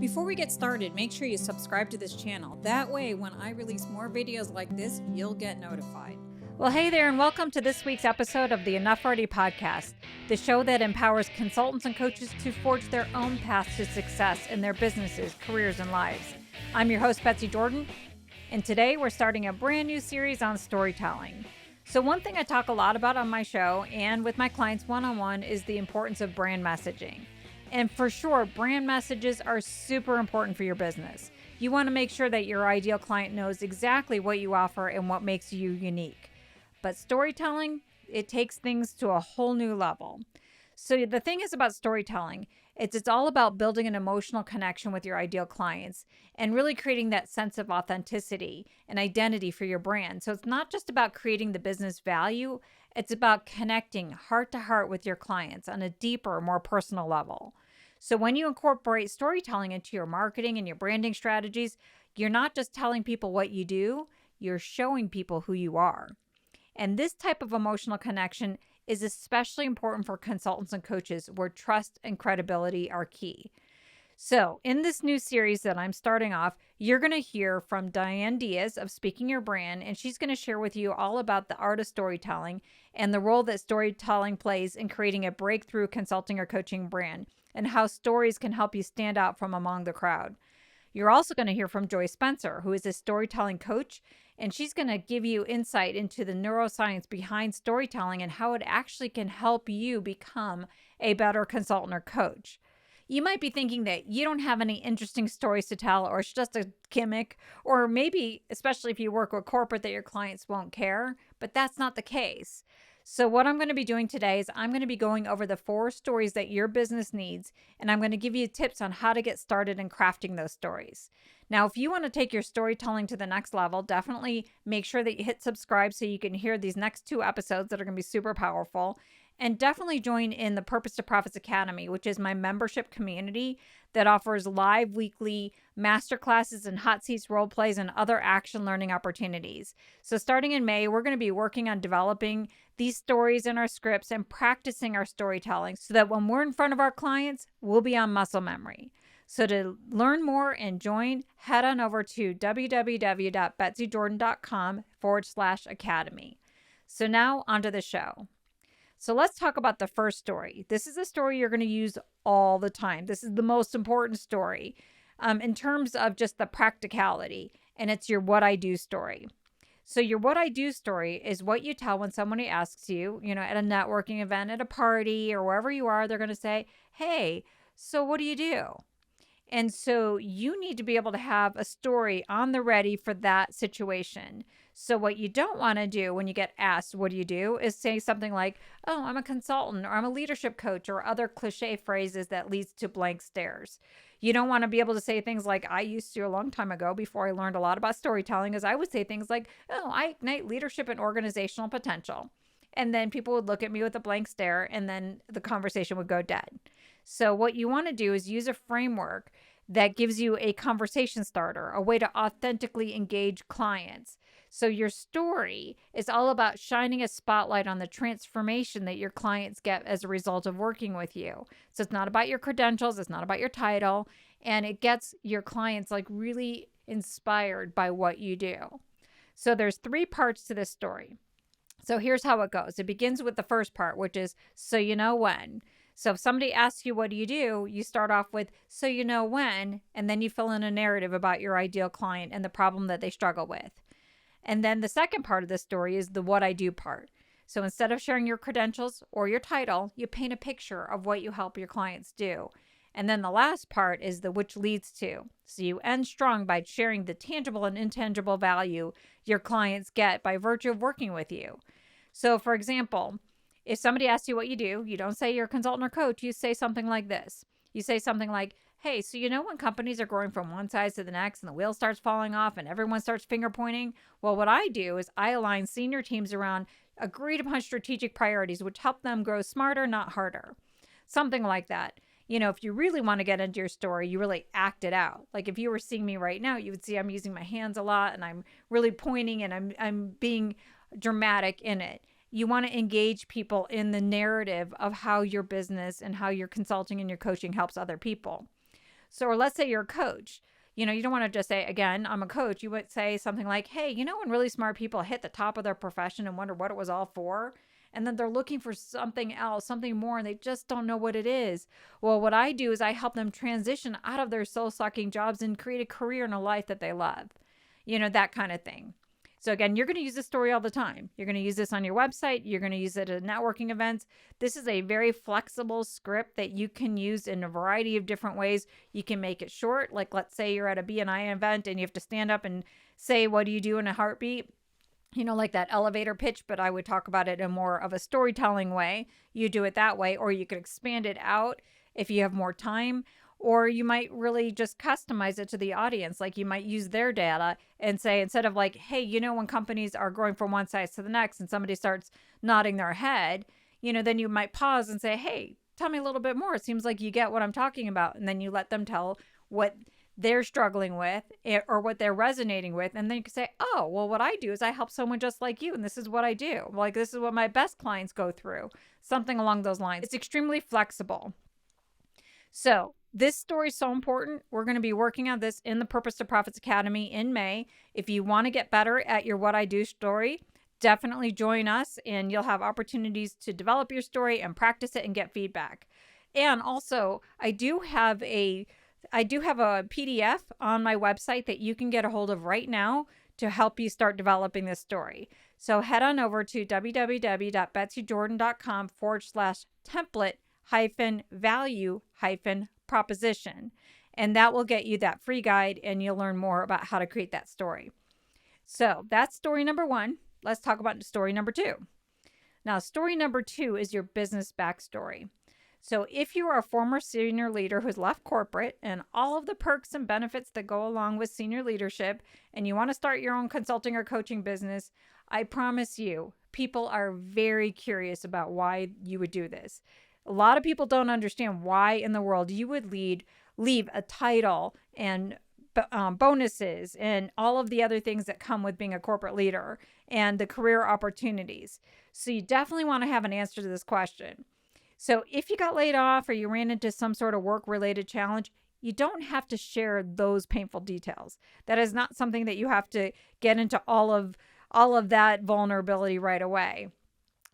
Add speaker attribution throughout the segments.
Speaker 1: Before we get started, make sure you subscribe to this channel. That way, when I release more videos like this, you'll get notified.
Speaker 2: Well, hey there, and welcome to this week's episode of the Enough Already podcast, the show that empowers consultants and coaches to forge their own paths to success in their businesses, careers, and lives. I'm your host, Betsy Jordyn, and today we're starting a brand new series on storytelling. So one thing I talk a lot about on my show and with my clients one-on-one is the importance of brand messaging. And for sure, brand messages are super important for your business. You want to make sure that your ideal client knows exactly what you offer and what makes you unique. But storytelling, it takes things to a whole new level. So the thing is about storytelling, it's all about building an emotional connection with your ideal clients and really creating that sense of authenticity and identity for your brand. So it's not just about creating the business value, it's about connecting heart to heart with your clients on a deeper, more personal level. So when you incorporate storytelling into your marketing and your branding strategies, you're not just telling people what you do, you're showing people who you are. And this type of emotional connection is especially important for consultants and coaches where trust and credibility are key. So in this new series that I'm starting off, you're going to hear from Diane Diaz of Speaking Your Brand, and she's going to share with you all about the art of storytelling and the role that storytelling plays in creating a breakthrough consulting or coaching brand, and how stories can help you stand out from among the crowd. You're also going to hear from Joy Spencer, who is a storytelling coach, and she's going to give you insight into the neuroscience behind storytelling and how it actually can help you become a better consultant or coach. You might be thinking that you don't have any interesting stories to tell, or it's just a gimmick, or maybe, especially if you work with corporate, that your clients won't care, but that's not the case. So what I'm going to be doing today is I'm going to be going over the 4 stories that your business needs, and I'm going to give you tips on how to get started in crafting those stories. Now, if you want to take your storytelling to the next level, definitely make sure that you hit subscribe so you can hear these next 2 episodes that are going to be super powerful. And definitely join in the Purpose to Profits Academy, which is my membership community that offers live weekly masterclasses and hot seats role plays and other action learning opportunities. So starting in May, we're going to be working on developing these stories in our scripts and practicing our storytelling so that when we're in front of our clients, we'll be on muscle memory. So to learn more and join, head on over to www.betsyjordyn.com/academy. So now onto the show. So let's talk about the first story. This is a story you're going to use all the time. This is the most important story in terms of just the practicality, and it's your what I do story. So your what I do story is what you tell when somebody asks you, at a networking event, at a party, or wherever you are, they're going to say, hey, so what do you do? And so you need to be able to have a story on the ready for that situation. So what you don't want to do when you get asked, what do you do, is say something like, oh, I'm a consultant, or I'm a leadership coach, or other cliche phrases that leads to blank stares. You don't want to be able to say things like, I used to a long time ago before I learned a lot about storytelling, as I would say things like, oh, I ignite leadership and organizational potential. And then people would look at me with a blank stare, and then the conversation would go dead. So what you want to do is use a framework that gives you a conversation starter, a way to authentically engage clients. So your story is all about shining a spotlight on the transformation that your clients get as a result of working with you. So it's not about your credentials, it's not about your title, and it gets your clients really inspired by what you do. So there's 3 parts to this story. So here's how it goes. It begins with the first part, which is, so you know when. So if somebody asks you, what do, you start off with, so you know when, and then you fill in a narrative about your ideal client and the problem that they struggle with. And then the second part of the story is the what I do part. So instead of sharing your credentials or your title, you paint a picture of what you help your clients do. And then the last part is the which leads to. So you end strong by sharing the tangible and intangible value your clients get by virtue of working with you. So for example, if somebody asks you what you do, you don't say you're a consultant or coach, you say something like this. You say something like, hey, so when companies are growing from one size to the next and the wheel starts falling off and everyone starts finger pointing? Well, what I do is I align senior teams around agreed upon strategic priorities, which help them grow smarter, not harder. Something like that. If you really want to get into your story, you really act it out. Like if you were seeing me right now, you would see I'm using my hands a lot and I'm really pointing and I'm being dramatic in it. You want to engage people in the narrative of how your business and how your consulting and your coaching helps other people. So, or let's say you're a coach. You know, you don't want to just say, again, I'm a coach. You would say something like, hey, you know, when really smart people hit the top of their profession and wonder what it was all for, and then they're looking for something else, something more, and they just don't know what it is. Well, what I do is I help them transition out of their soul-sucking jobs and create a career and a life that they love. You know, that kind of thing. So again, you're going to use this story all the time. You're going to use this on your website. You're going to use it at networking events. This is a very flexible script that you can use in a variety of different ways. You can make it short. Like, let's say you're at a B&I event and you have to stand up and say, what do you do in a heartbeat? You know, like that elevator pitch, but I would talk about it in more of a storytelling way. You do it that way, or you could expand it out if you have more time. Or you might really just customize it to the audience. Like, you might use their data and say, instead of like, hey, you know, when companies are growing from one size to the next and somebody starts nodding their head, you know, then you might pause and say, hey, tell me a little bit more. It seems like you get what I'm talking about. And then you let them tell what they're struggling with or what they're resonating with. And then you can say, oh, well, what I do is I help someone just like you. And this is what I do. Like, this is what my best clients go through. Something along those lines. It's extremely flexible. So this story is so important. We're going to be working on this in the Purpose to Profits Academy in May. If you want to get better at your What I Do story, definitely join us, and you'll have opportunities to develop your story and practice it and get feedback. And also, I do have a PDF on my website that you can get a hold of right now to help you start developing this story. So head on over to www.betsyjordyn.com/template-value-proposition. And that will get you that free guide, and you'll learn more about how to create that story. So that's story number 1. Let's talk about story number 2. Now, story number 2 is your business backstory. So if you are a former senior leader who's left corporate and all of the perks and benefits that go along with senior leadership, and you want to start your own consulting or coaching business, I promise you, people are very curious about why you would do this. A lot of people don't understand why in the world you would leave a title and bonuses and all of the other things that come with being a corporate leader and the career opportunities. So you definitely want to have an answer to this question. So if you got laid off or you ran into some sort of work-related challenge, you don't have to share those painful details. That is not something that you have to get into all of that vulnerability right away.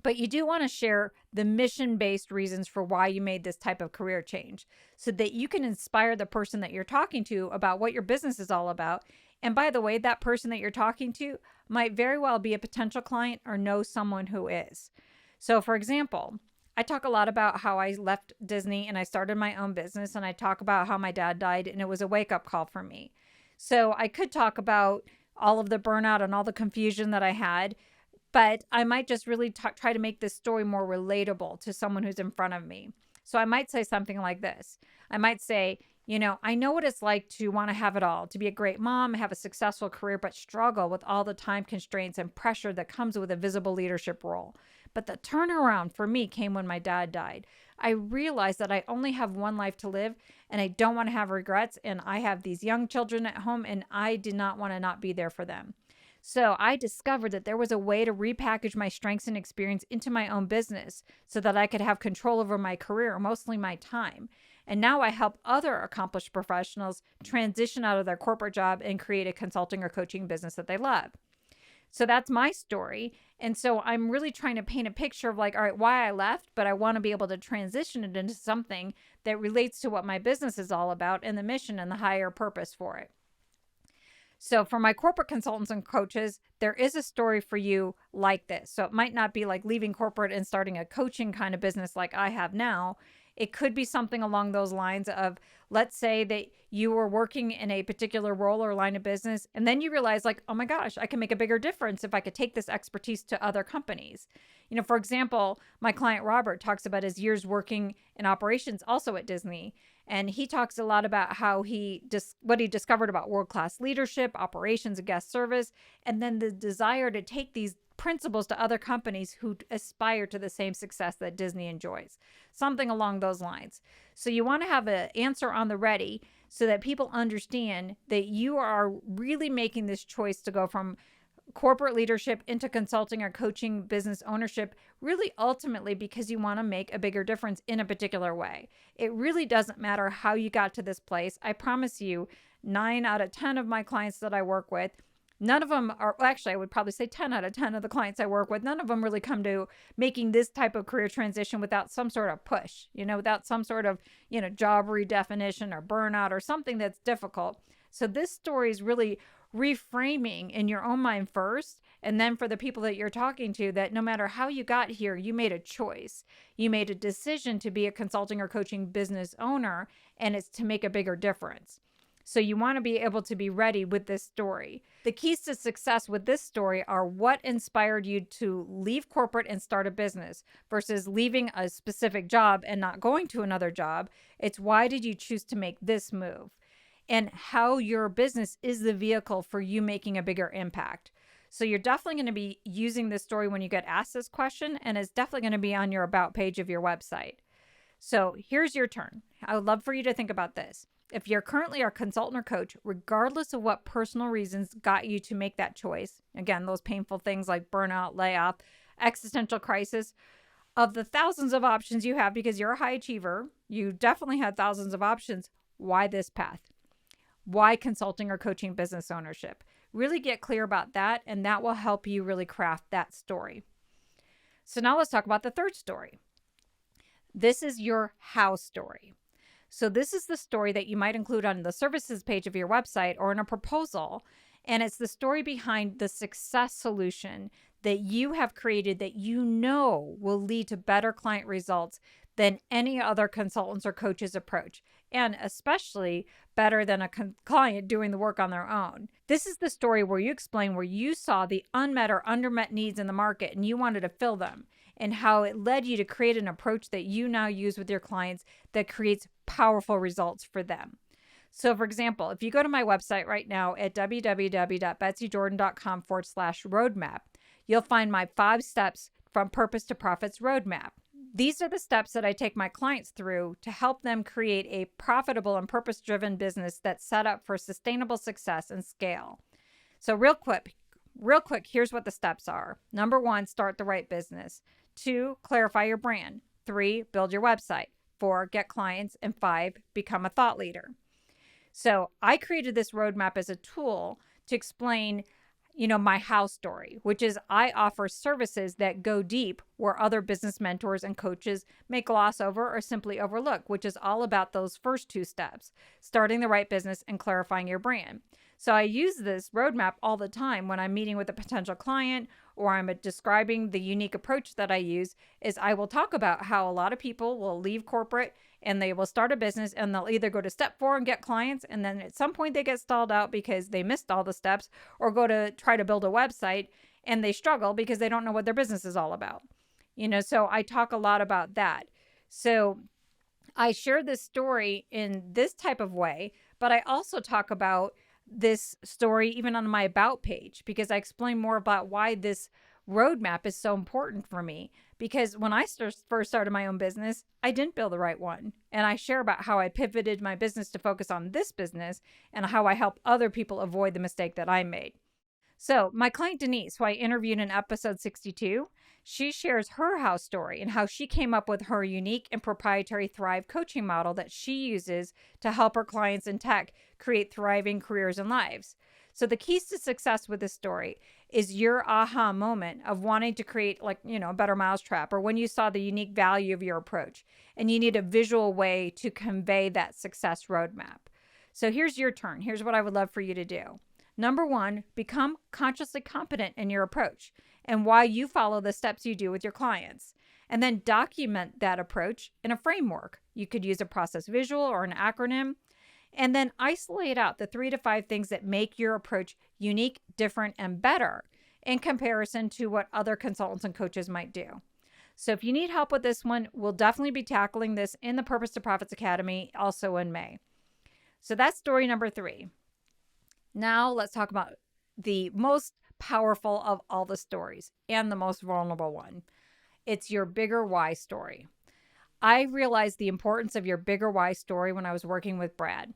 Speaker 2: But you do want to share the mission-based reasons for why you made this type of career change so that you can inspire the person that you're talking to about what your business is all about. And by the way, that person that you're talking to might very well be a potential client or know someone who is. So for example, I talk a lot about how I left Disney and I started my own business, and I talk about how my dad died and it was a wake-up call for me. So I could talk about all of the burnout and all the confusion that I had, but I might just really try to make this story more relatable to someone who's in front of me. So I might say something like this. I might say, you know, I know what it's like to want to have it all, to be a great mom, have a successful career, but struggle with all the time constraints and pressure that comes with a visible leadership role. But the turnaround for me came when my dad died. I realized that I only have one life to live, and I don't want to have regrets. And I have these young children at home, and I did not want to not be there for them. So I discovered that there was a way to repackage my strengths and experience into my own business so that I could have control over my career, mostly my time. And now I help other accomplished professionals transition out of their corporate job and create a consulting or coaching business that they love. So that's my story. And so I'm really trying to paint a picture of like, all right, why I left, but I want to be able to transition it into something that relates to what my business is all about and the mission and the higher purpose for it. So for my corporate consultants and coaches, there is a story for you like this. So it might not be like leaving corporate and starting a coaching kind of business like I have now. It could be something along those lines of, let's say that you were working in a particular role or line of business, and then you realize like, oh my gosh, I can make a bigger difference if I could take this expertise to other companies. You know, for example, my client Robert talks about his years working in operations also at Disney. And he talks a lot about how what he discovered about world-class leadership, operations, and guest service, and then the desire to take these principles to other companies who aspire to the same success that Disney enjoys. Something along those lines. So you want to have an answer on the ready so that people understand that you are really making this choice to go from corporate leadership into consulting or coaching business ownership, really ultimately because you want to make a bigger difference in a particular way. It really doesn't matter how you got to this place. I promise you, 9 out of 10 of my clients that I work with, none of them are, actually, I would probably say 10 out of 10 of the clients I work with, none of them really come to making this type of career transition without some sort of push, without some sort of, job redefinition or burnout or something that's difficult. So this story is really reframing in your own mind first, and then for the people that you're talking to, that no matter how you got here, you made a choice. You made a decision to be a consulting or coaching business owner, and it's to make a bigger difference. So you want to be able to be ready with this story. The keys to success with this story are what inspired you to leave corporate and start a business versus leaving a specific job and not going to another job. It's why did you choose to make this move? And how your business is the vehicle for you making a bigger impact. So you're definitely going to be using this story when you get asked this question, and it's definitely going to be on your about page of your website. So here's your turn. I would love for you to think about this. If you're currently a consultant or coach, regardless of what personal reasons got you to make that choice, again, those painful things like burnout, layoff, existential crisis, of the thousands of options you have, because you're a high achiever, you definitely had thousands of options. Why this path? Why consulting or coaching business ownership? Really get clear about that, and that will help you really craft that story. So now let's talk about the third story. This is your how story. So this is the story that you might include on the services page of your website or in a proposal, and it's the story behind the success solution that you have created that you know will lead to better client results than any other consultants or coaches approach, and especially better than a client doing the work on their own. This is the story where you explain where you saw the unmet or undermet needs in the market and you wanted to fill them, and how it led you to create an approach that you now use with your clients that creates powerful results for them. So for example, if you go to my website right now at www.betsyjordyn.com/roadmap, you'll find my 5 steps from Purpose to Profits roadmap. These are the steps that I take my clients through to help them create a profitable and purpose-driven business that's set up for sustainable success and scale. So real quick, here's what the steps are. Number 1, start the right business. 2, clarify your brand. 3, build your website. 4, get clients. And 5, become a thought leader. So I created this roadmap as a tool to explain my how story, which is I offer services that go deep where other business mentors and coaches may gloss over or simply overlook, which is all about those first 2 steps, starting the right business and clarifying your brand. So I use this roadmap all the time when I'm meeting with a potential client or I'm describing the unique approach that I use. Is I will talk about how a lot of people will leave corporate and they will start a business and they'll either go to step 4 and get clients, and then at some point they get stalled out because they missed all the steps, or go to try to build a website and they struggle because they don't know what their business is all about. So I talk a lot about that. So I share this story in this type of way, but I also talk about this story even on my about page, because I explain more about why this roadmap is so important for me. Because when I first started my own business, I didn't build the right one. And I share about how I pivoted my business to focus on this business and how I help other people avoid the mistake that I made. So my client Denise, who I interviewed in episode 62, she shares her how story and how she came up with her unique and proprietary Thrive coaching model that she uses to help her clients in tech create thriving careers and lives. So the keys to success with this story is your aha moment of wanting to create a better mousetrap, or when you saw the unique value of your approach and you need a visual way to convey that success roadmap. So here's your turn. Here's what I would love for you to do. Number 1, become consciously competent in your approach and why you follow the steps you do with your clients. And then document that approach in a framework. You could use a process visual or an acronym. And then isolate out the 3 to 5 things that make your approach unique, different, and better in comparison to what other consultants and coaches might do. So if you need help with this one, we'll definitely be tackling this in the Purpose to Profits Academy also in May. So that's story number 3. Now let's talk about the most powerful of all the stories and the most vulnerable one. It's your bigger why story. I realized the importance of your bigger why story when I was working with Brad.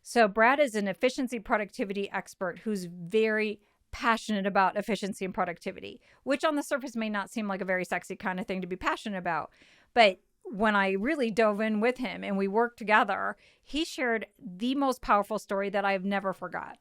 Speaker 2: So Brad is an efficiency productivity expert who's very passionate about efficiency and productivity, which on the surface may not seem like a very sexy kind of thing to be passionate about. But when I really dove in with him and we worked together, he shared the most powerful story that I've never forgot.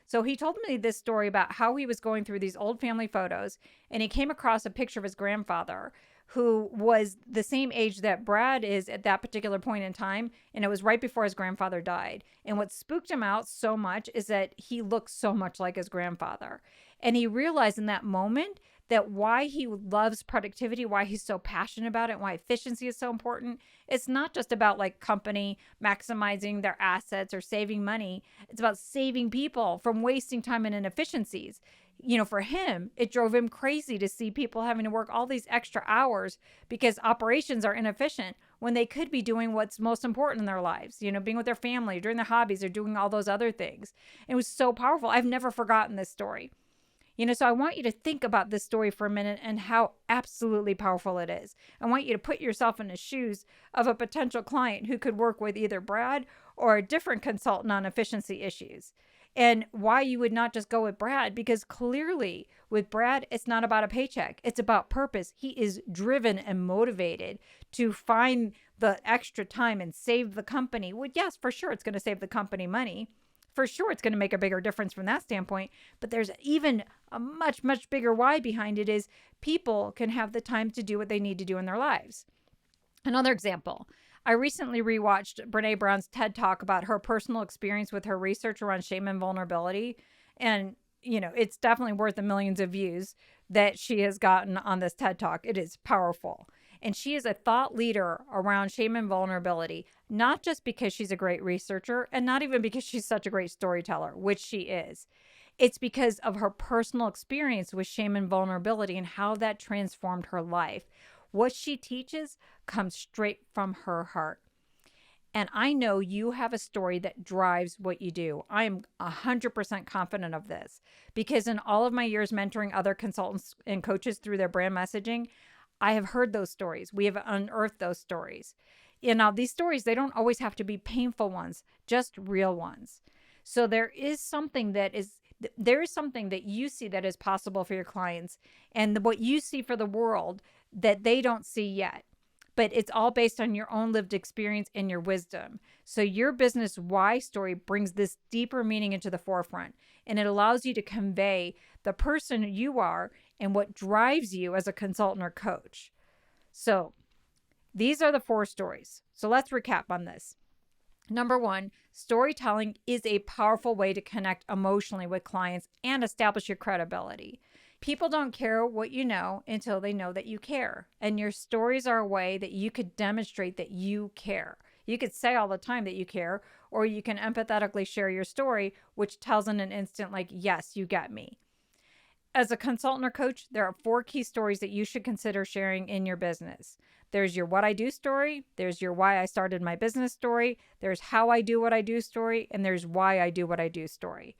Speaker 2: So he told me this story about how he was going through these old family photos and he came across a picture of his grandfather who was the same age that Brad is at that particular point in time. And it was right before his grandfather died. And what spooked him out so much is that he looked so much like his grandfather. And he realized in that moment that why he loves productivity, why he's so passionate about it, why efficiency is so important. It's not just about like company maximizing their assets or saving money. It's about saving people from wasting time in inefficiencies. You know, for him, it drove him crazy to see people having to work all these extra hours because operations are inefficient when they could be doing what's most important in their lives, you know, being with their family, doing their hobbies, or doing all those other things. It was so powerful. I've never forgotten this story. You know, so I want you to think about this story for a minute and how absolutely powerful it is. I want you to put yourself in the shoes of a potential client who could work with either Brad or a different consultant on efficiency issues. And why you would not just go with Brad, because clearly with Brad, it's not about a paycheck. It's about purpose. He is driven and motivated to find the extra time and save the company. Well, yes, for sure, it's going to save the company money. For sure, it's going to make a bigger difference from that standpoint. But there's even a much, much bigger why behind it is people can have the time to do what they need to do in their lives. Another example. I recently rewatched Brene Brown's TED Talk about her personal experience with her research around shame and vulnerability. And, you know, it's definitely worth the millions of views that she has gotten on this TED Talk. It is powerful. And she is a thought leader around shame and vulnerability, not just because she's a great researcher and not even because she's such a great storyteller, which she is. It's because of her personal experience with shame and vulnerability and how that transformed her life. What she teaches comes straight from her heart. And I know you have a story that drives what you do. I am 100% confident of this because in all of my years mentoring other consultants and coaches through their brand messaging, I have heard those stories. We have unearthed those stories. And now these stories, they don't always have to be painful ones, just real ones. So there is something that you see that is possible for your clients and what you see for the world that they don't see yet. But it's all based on your own lived experience and your wisdom. So your business why story brings this deeper meaning into the forefront, and it allows you to convey the person you are and what drives you as a consultant or coach. So these are the 4 stories. So let's recap on this. Number 1, storytelling is a powerful way to connect emotionally with clients and establish your credibility. People don't care what you know until they know that you care. And your stories are a way that you could demonstrate that you care. You could say all the time that you care, or you can empathetically share your story, which tells in an instant like, yes, you get me. As a consultant or coach, there are 4 key stories that you should consider sharing in your business. There's your what I do story, there's your why I started my business story, there's how I do what I do story, and there's why I do what I do story.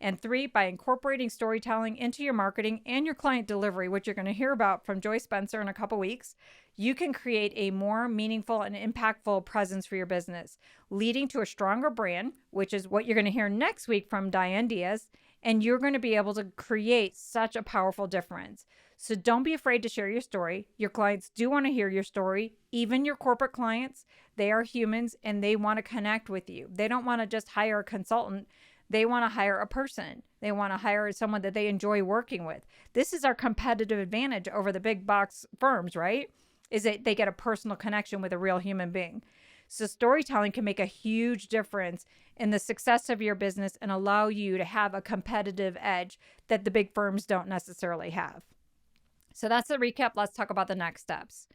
Speaker 2: And 3, by incorporating storytelling into your marketing and your client delivery, which you're going to hear about from Joy Spencer in a couple weeks, you can create a more meaningful and impactful presence for your business, leading to a stronger brand, which is what you're going to hear next week from Diane Diaz, and you're going to be able to create such a powerful difference. So don't be afraid to share your story. Your clients do want to hear your story, even your corporate clients. They are humans and they want to connect with you. They don't want to just hire a consultant. They want to hire a person. They want to hire someone that they enjoy working with. This is our competitive advantage over the big box firms, right? Is that they get a personal connection with a real human being. So storytelling can make a huge difference in the success of your business and allow you to have a competitive edge that the big firms don't necessarily have. So that's the recap. Let's talk about the next steps.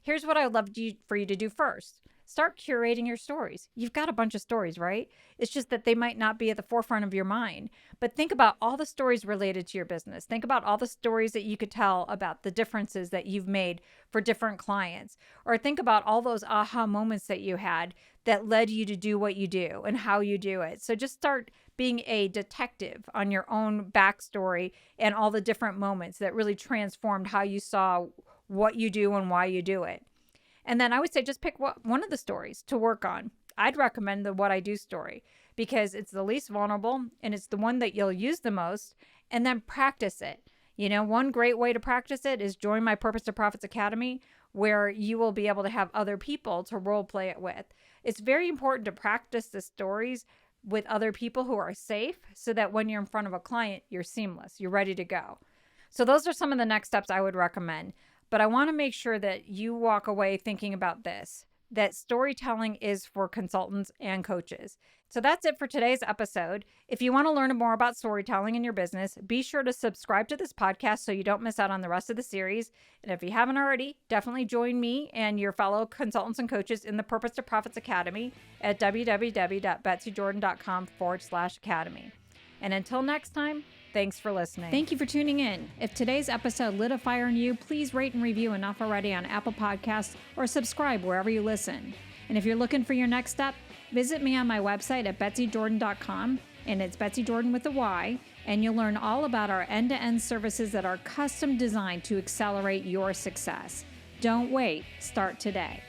Speaker 2: Here's what I would love for you to do first. Start curating your stories. You've got a bunch of stories, right? It's just that they might not be at the forefront of your mind. But think about all the stories related to your business. Think about all the stories that you could tell about the differences that you've made for different clients. Or think about all those aha moments that you had that led you to do what you do and how you do it. So just start being a detective on your own backstory and all the different moments that really transformed how you saw what you do and why you do it. And then I would say just pick one of the stories to work on. I'd recommend the what I do story because it's the least vulnerable and it's the one that you'll use the most. and then practice it. One great way to practice it is join my Purpose to Profits Academy, where you will be able to have other people to role play it with. It's very important to practice the stories with other people who are safe so that when you're in front of a client, you're seamless, you're ready to go. So those are some of the next steps I would recommend. But I want to make sure that you walk away thinking about this, that storytelling is for consultants and coaches. So that's it for today's episode. If you want to learn more about storytelling in your business, be sure to subscribe to this podcast so you don't miss out on the rest of the series. And if you haven't already, definitely join me and your fellow consultants and coaches in the Purpose to Profits Academy at www.betsyjordyn.com/academy. And until next time, thanks for listening.
Speaker 1: Thank you for tuning in. If today's episode lit a fire in you, please rate and review Enough Already on Apple Podcasts or subscribe wherever you listen. And if you're looking for your next step, visit me on my website at betsyjordyn.com, and it's Betsy Jordyn with a Y, and you'll learn all about our end-to-end services that are custom designed to accelerate your success. Don't wait. Start today.